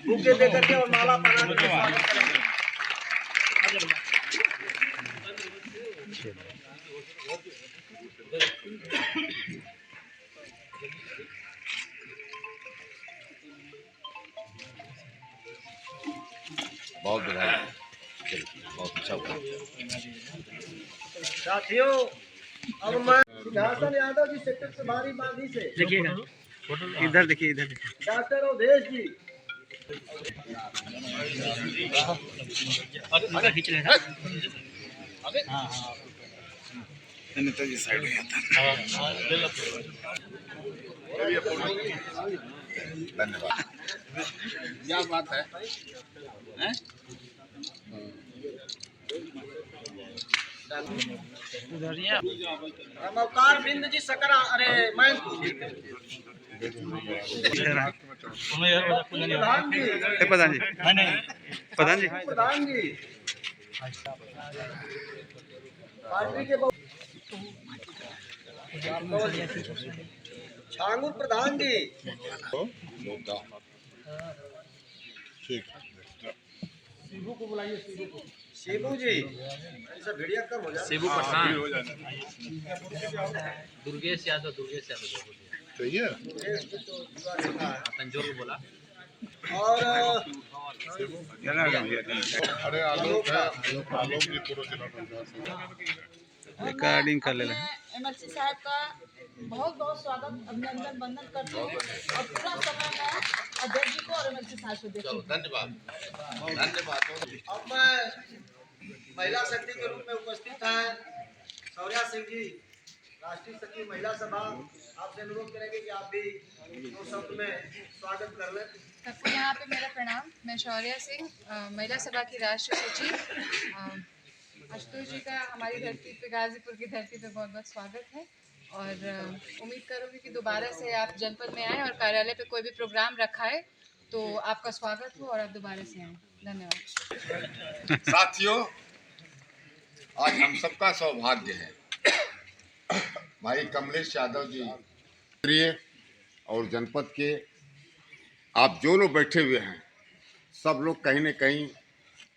Bouquet दे करके और माला पहना के स्वागत करेंगे। बहुत बधाई, बहुत अच्छा हुआ। साथियों, अब मैं सिंहासन यादव जी सेक्टर से बारी बांधी से देखिएगा, इधर देखिए, इधर डॉक्टर अवधेश जी खींच रहे हैं। नेताजी साइड में धन्यवाद। क्या बात है? हम अवतार बिंद जी सकरा, अरे मैं प्रधान जी, प्रधान जी, प्रधान जी, प्रधान जी पार्टी के छांगुर प्रधान जी, शिबू को बुलाइए, शिबू जी ऐसा वीडियो कम हो जाए। शिबू पठान, दुर्गेश यादव सही है। तंजोर को बोला। और अरे आलोक है, आलोक जी पूरा जिला रिकॉर्डिंग कर ले रहे हैं। एमएलसी साहब का बहुत बहुत स्वागत, अभिनंदन वंदन करती हूँ और पूरा समय मैं अध्यक्ष जी को और एमएलसी साहब को देती हूँ। धन्यवाद, धन्यवाद। अब मैं महिला शक्ति के रूप में उपस्थित हैं शौर्या सिंह जी, राष्ट्रीय सचिव महिला सभा। आपसे अनुरोध करेंगे कि आप भी दो शब्द में स्वागत कर लें। सबको यहाँ पे मेरा प्रणाम। मैं शौर्या सिंह, महिला सभा की राष्ट्रीय सचिव। आशुतोष जी का हमारी धरती पे, गाजीपुर की धरती पे बहुत बहुत स्वागत है और उम्मीद करूँगी कि दोबारा से आप जनपद में आएँ और कार्यालय पे कोई भी प्रोग्राम रखा है तो आपका स्वागत हो और आप दोबारा से आएँ। धन्यवाद। साथियों, आज हम सबका सौभाग्य है भाई कमलेश यादव जी प्रिय और जनपद के आप जो लोग बैठे हुए हैं, सब लोग कहीं न कहीं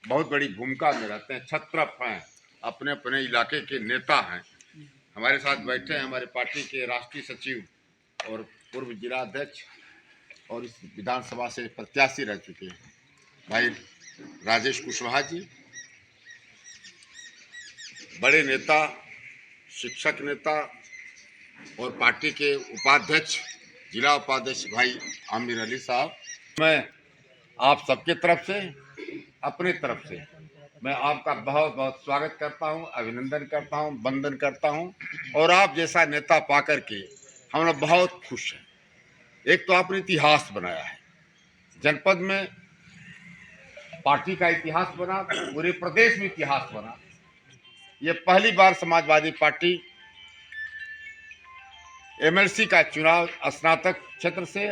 बहुत बड़ी भूमिका में रहते हैं, छत्रप हैं, अपने अपने इलाके के नेता हैं। हमारे साथ बैठे हैं हमारे पार्टी के राष्ट्रीय सचिव और पूर्व जिला अध्यक्ष और इस विधानसभा से प्रत्याशी रह चुके हैं भाई राजेश कुशवाहा जी, बड़े नेता, शिक्षक नेता और पार्टी के उपाध्यक्ष, जिला उपाध्यक्ष भाई आमिर अली साहब। मैं आप सबके तरफ से, अपने तरफ से मैं आपका बहुत बहुत स्वागत करता हूं, अभिनंदन करता हूं, वंदन करता हूं और आप जैसा नेता पाकर के हम लोग बहुत खुश हैं। एक तो आपने इतिहास बनाया है, जनपद में पार्टी का इतिहास बना, पूरे प्रदेश में इतिहास बना। ये पहली बार समाजवादी पार्टी एमएलसी का चुनाव स्नातक क्षेत्र से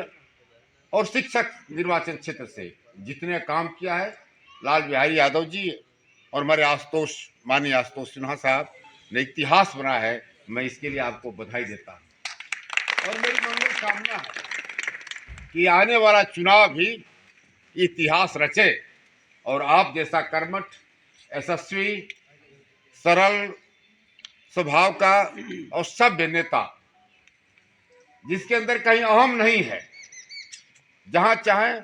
और शिक्षक निर्वाचन क्षेत्र से जितने काम किया है, लाल बिहारी यादव जी और हमारे माननीय आशुतोष सिन्हा साहब ने इतिहास बना है। मैं इसके लिए आपको बधाई देता हूँ और मेरी मनोकामना कामना है कि आने वाला चुनाव भी इतिहास रचे और आप जैसा कर्मठ, यशस्वी, सरल स्वभाव का और सभ्य नेता, जिसके अंदर कहीं अहम नहीं है, जहां चाहे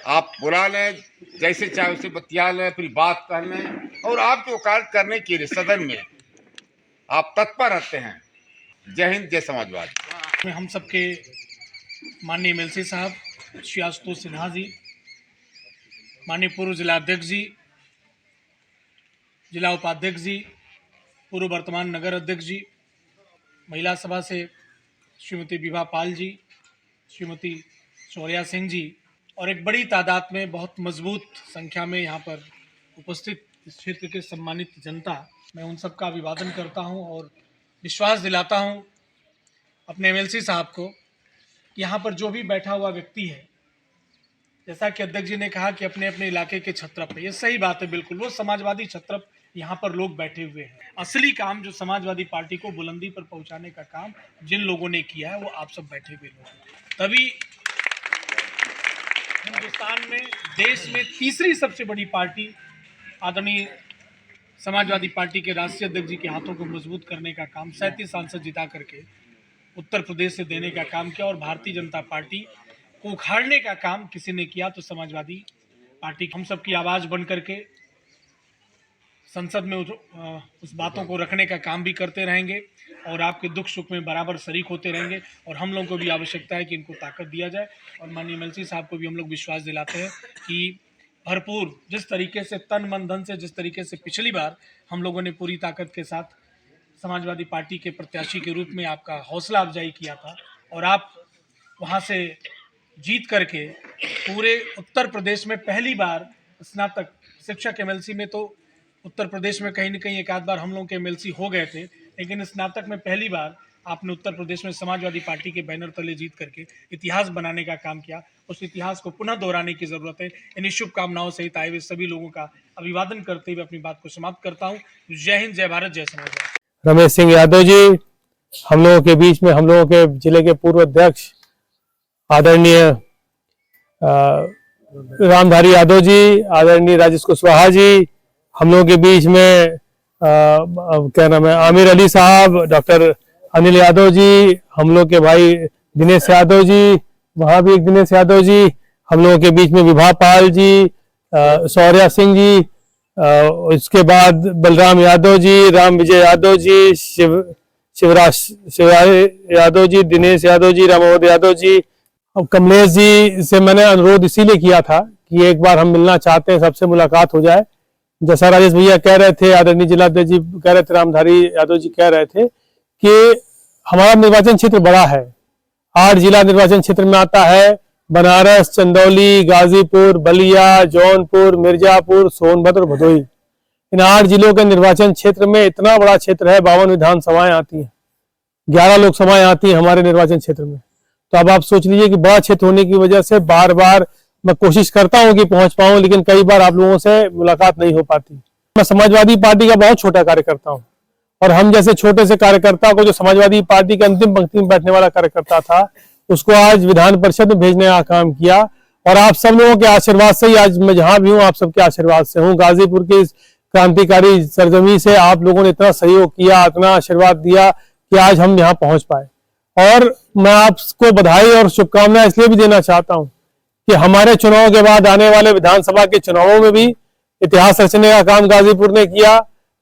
आप बुला लें, जैसे चाहे उसे बतिया लें, अपनी बात कह लें और आपकी वकालत करने के लिए सदन में आप तत्पर रहते हैं। जय हिंद, जय समाजवाद। हम सबके माननीय एमएलसी साहब श्री आशुतोष सिन्हा जी, माननीय पूर्व जिला अध्यक्ष जी, जिला उपाध्यक्ष जी, पूर्व वर्तमान नगर अध्यक्ष जी, महिला सभा से श्रीमती विभा पाल जी, श्रीमती शौर्या सिंह जी और एक बड़ी तादाद में, बहुत मजबूत संख्या में यहाँ पर उपस्थित इस क्षेत्र के सम्मानित जनता, मैं उन सब का अभिवादन करता हूँ और विश्वास दिलाता हूँ अपने एमएलसी साहब को। यहाँ पर जो भी बैठा हुआ व्यक्ति है, जैसा कि अध्यक्ष जी ने कहा कि अपने अपने इलाके के छत्रप है, ये सही बात है, बिल्कुल वो समाजवादी छत्रप यहाँ पर लोग बैठे हुए हैं। असली काम जो समाजवादी पार्टी को बुलंदी पर पहुँचाने का काम जिन लोगों ने किया है वो आप सब बैठे हुए लोग हैं। तभी हिंदुस्तान में, देश में तीसरी सबसे बड़ी पार्टी आदरणीय समाजवादी पार्टी के राष्ट्रीय अध्यक्ष जी के हाथों को मजबूत करने का काम 37 सांसद जिता करके उत्तर प्रदेश से देने का काम किया और भारतीय जनता पार्टी को उखाड़ने का काम किसी ने किया तो समाजवादी पार्टी हम सबकी आवाज़ बन करके संसद में उस बातों को रखने का काम भी करते रहेंगे और आपके दुख सुख में बराबर शरीक होते रहेंगे। और हम लोगों को भी आवश्यकता है कि इनको ताकत दिया जाए और माननीय एमएलसी साहब को भी हम लोग विश्वास दिलाते हैं कि भरपूर जिस तरीके से तन मन धन से जिस तरीके से पिछली बार हम लोगों ने पूरी ताकत के साथ समाजवादी पार्टी के प्रत्याशी के रूप में आपका हौसला अफजाई किया था और आप वहां से जीत करके पूरे उत्तर प्रदेश में पहली बार स्नातक शिक्षक एमएलसी में तो उत्तर प्रदेश में कहीं न कहीं एक आध बार हम लोग के एमएलसी हो गए थे, लेकिन स्नातक में पहली बार आपने उत्तर प्रदेश में समाजवादी पार्टी के बैनर तले जीत करके इतिहास बनाने का काम किया। उस इतिहास को पुनः दोहराने की ज़रूरत है। इन्हीं शुभकामनाओं सहित आए हुए सभी लोगों का अभिवादन करते हुए अपनी बात को समाप्त करता हूँ। जय हिंद, जय भारत, जय समाजवाद। रमेश सिंह यादव जी, हम लोगों के बीच में हम लोगों के जिले के पूर्व अध्यक्ष आदरणीय रामधारी यादव जी, आदरणीय राजेश कुशवाहा जी, हम लोगों के बीच में क्या नाम है आमिर अली साहब, डॉक्टर अनिल यादव जी, हम लोग के भाई दिनेश यादव जी, वहाँ भी एक दिनेश यादव जी, हम लोगों के बीच में विभा पाल जी, शौर्या सिंह जी, इसके बाद बलराम यादव जी, राम विजय यादव जी, शिवराज यादव जी, दिनेश यादव जी, रामोद यादव जी। अब कमलेश जी से मैंने अनुरोध इसीलिए किया था कि एक बार हम मिलना चाहते हैं, सबसे मुलाकात हो जाए। जैसा राजेश भैया कह रहे थे, आदरणीय जिलाध्यक्ष जी कह रहे थे, रामधारी यादव जी कह रहे थे कि हमारा निर्वाचन क्षेत्र बड़ा है, 8 जिला निर्वाचन क्षेत्र में आता है। बनारस, चंदौली, गाजीपुर, बलिया, जौनपुर, मिर्जापुर, सोनभद्र और भदोही, इन 8 जिलों के निर्वाचन क्षेत्र में इतना बड़ा क्षेत्र है। 52 विधानसभाएं आती हैं, 11 लोकसभाएं आती हैं हमारे निर्वाचन क्षेत्र में। तो अब आप सोच लीजिए कि बड़ा क्षेत्र होने की वजह से बार बार मैं कोशिश करता हूं कि पहुंच पाऊं, लेकिन कई बार आप लोगों से मुलाकात नहीं हो पाती। मैं समाजवादी पार्टी का बहुत छोटा कार्यकर्ता हूं और हम जैसे छोटे से कार्यकर्ता को, जो समाजवादी पार्टी के अंतिम पंक्ति में बैठने वाला कार्यकर्ता था, उसको आज विधान परिषद में भेजने का काम किया। और आप सब लोगों के आशीर्वाद से ही आज मैं जहां भी हूं, आप सबके आशीर्वाद से हूं। गाजीपुर की इस क्रांतिकारी सरजमी से आप लोगों ने इतना सहयोग किया, इतना आशीर्वाद दिया कि आज हम यहाँ पहुंच पाए। और मैं आपको बधाई और शुभकामनाएं इसलिए भी देना चाहता हूं कि हमारे चुनाव के बाद आने वाले विधानसभा के चुनावों में भी इतिहास रचने का काम गाजीपुर ने किया।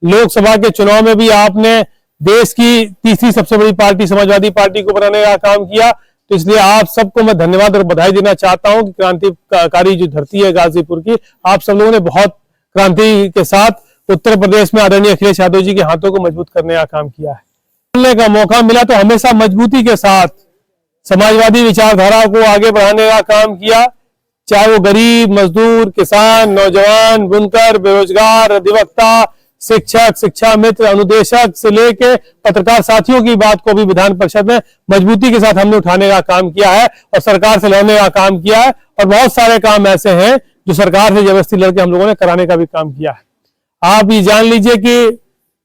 लोकसभा के चुनाव में भी आपने देश की तीसरी सबसे बड़ी पार्टी समाजवादी पार्टी को बनाने का काम किया। तो इसलिए आप सबको मैं धन्यवाद और बधाई देना चाहता हूं कि क्रांतिकारी जो धरती है गाजीपुर की, आप सब लोगों ने बहुत क्रांति के साथ उत्तर प्रदेश में आदरणीय अखिलेश यादव जी के हाथों को मजबूत करने का काम किया है। बोलने का मौका मिला तो हमेशा मजबूती के साथ समाजवादी विचारधारा को आगे बढ़ाने का काम किया, चाहे वो गरीब, मजदूर, किसान, नौजवान, बुनकर, बेरोजगार, अधिवक्ता, शिक्षक, शिक्षा मित्र, अनुदेशक से लेके पत्रकार साथियों की बात को भी विधान परिषद में मजबूती के साथ हमने उठाने का काम किया है और सरकार से लड़ने का काम किया है। और बहुत सारे काम ऐसे हैं जो सरकार से जबरदस्ती लड़के हम लोगों ने कराने का भी काम किया है। आप ये जान लीजिए कि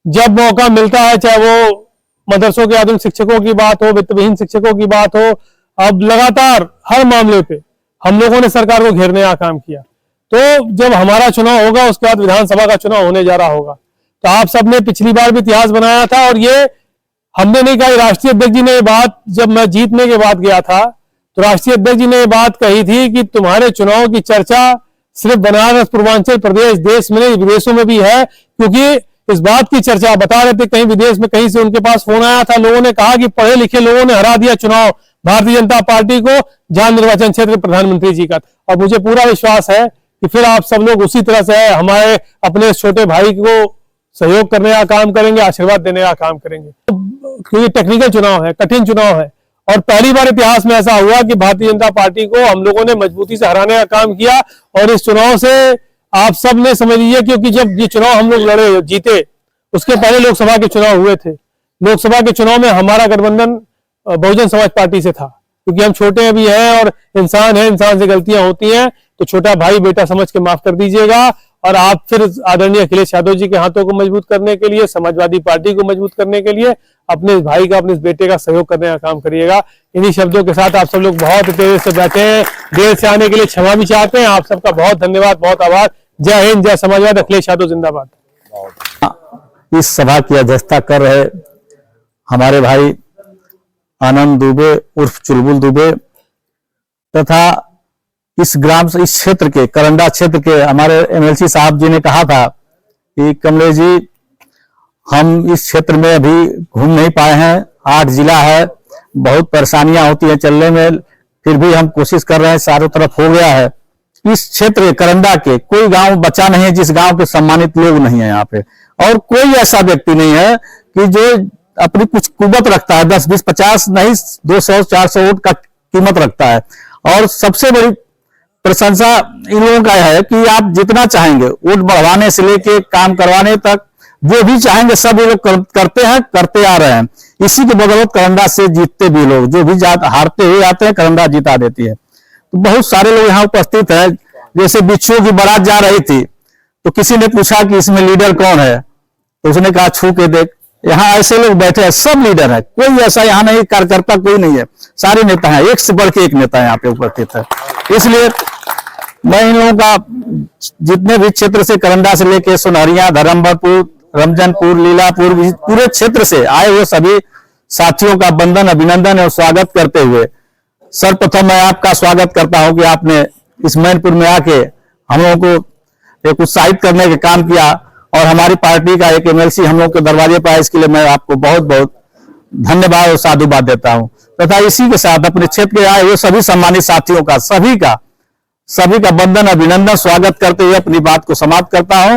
जब मौका मिलता है, चाहे वो मदरसों के आधुनिक शिक्षकों की बात हो, वित्तविहीन शिक्षकों की बात हो, अब लगातार हर मामले पे हम लोगों ने सरकार को घेरने का काम किया। तो जब हमारा चुनाव होगा, उसके बाद विधानसभा का चुनाव होने जा रहा होगा, तो आप सबने पिछली बार भी इतिहास बनाया था। और ये हमने नहीं कहा, राष्ट्रीय अध्यक्ष जी ने ये बात, जब मैं जीतने के बाद गया था तो राष्ट्रीय अध्यक्ष जी ने ये बात कही थी कि तुम्हारे चुनाव की चर्चा सिर्फ बनारस, पूर्वांचल प्रदेश, देश में नहीं विदेशों में भी है। क्योंकि इस बात की चर्चा बता रहे थे, कहीं विदेश में कहीं से उनके पास फोन आया था, लोगों ने कहा कि पढ़े लिखे लोगों ने हरा दिया चुनाव भारतीय जनता पार्टी को, जहां निर्वाचन क्षेत्र प्रधानमंत्री जी का। और मुझे पूरा विश्वास है कि फिर आप सब लोग उसी तरह से हमारे अपने छोटे भाई को सहयोग करने का काम करेंगे, आशीर्वाद देने का काम करेंगे। क्योंकि टेक्निकल चुनाव है, कठिन चुनाव है, और पहली बार इतिहास में ऐसा हुआ कि भारतीय जनता पार्टी को हम लोगों ने मजबूती से हराने का काम किया। और इस चुनाव से आप सब ने समझ लीजिए, क्योंकि जब ये चुनाव हम लोग लड़े जीते, उसके पहले लोकसभा के चुनाव हुए थे। लोकसभा के चुनाव में हमारा गठबंधन बहुजन समाज पार्टी से था, क्योंकि हम छोटे भी हैं और इंसान है, इंसान से गलतियां होती हैं, तो छोटा भाई बेटा समझ के माफ कर दीजिएगा। और आप फिर आदरणीय अखिलेश यादव जी के हाथों को मजबूत करने के लिए, समाजवादी पार्टी को मजबूत करने के लिए अपने इस भाई का, अपने इस बेटे का सहयोग करने का काम करिएगा। इन्हीं शब्दों के साथ आप सब लोग बहुत तेजी से बैठे हैं, देर से आने के लिए क्षमा भी चाहते हैं। आप सबका बहुत धन्यवाद, बहुत आभार। जय हिंद, जय समाजवाद, अखिलेश यादव जिंदाबाद। इस सभा की अध्यक्षता कर रहे हमारे भाई आनंद दुबे उर्फ चुलबुल दुबे तथा इस क्षेत्र के करंडा क्षेत्र के हमारे एमएलसी साहब जी ने कहा था कि कमलेश जी, हम इस क्षेत्र में अभी घूम नहीं पाए हैं, 8 जिला है, बहुत परेशानियां होती हैं चलने में, फिर भी हम कोशिश कर रहे हैं, चारों तरफ हो गया है। इस क्षेत्र के करंडा के कोई गांव बचा नहीं है जिस गांव के सम्मानित लोग नहीं है यहाँ पे, और कोई ऐसा व्यक्ति नहीं है कि जो अपनी कुछ कीमत रखता है, 10, 20, 50 नहीं 200, 400 वोट का कीमत रखता है। और सबसे बड़ी प्रशंसा इन लोगों का है कि आप जितना चाहेंगे वोट बढ़वाने से लेके काम करवाने तक जो भी चाहेंगे सब ये लोग करते हैं, करते आ रहे हैं। इसी के बदौलत करंडा से जीतते भी लोग, जो भी हारते हुए आते हैं करंडा जिता देती है। तो बहुत सारे लोग यहाँ उपस्थित हैं। जैसे बिच्छुओं की बारात जा रही थी तो किसी ने पूछा कि इसमें लीडर कौन है, तो उसने कहा छू के देख। यहाँ ऐसे लोग बैठे हैं, सब लीडर है, कोई ऐसा यहाँ नहीं कार्यकर्ता कोई नहीं है, सारे नेता हैं, एक से बढ़ के एक नेता यहाँ पे उपस्थित है। इसलिए मैं इन लोगों का जितने भी क्षेत्र से करंडा से लेके सोनहरिया, धर्मपुर, रमजनपुर, लीलापुर, पूरे क्षेत्र से आए हुए सभी साथियों का वंदन, अभिनंदन और स्वागत करते हुए सर्वप्रथम मैं आपका स्वागत करता हूं कि आपने इस मैनपुर में आके हम लोगों को एक उत्साहित करने का काम किया और हमारी पार्टी का एक एमएलसी हम लोग के दरवाजे पर आए, इसके लिए मैं आपको बहुत बहुत धन्यवाद और साधुवाद देता हूं। तथा इसी के साथ अपने क्षेत्र के आए हुए सभी सम्मानित साथियों का सभी का वंदन, अभिनंदन, स्वागत करते हुए अपनी बात को समाप्त करता हूं।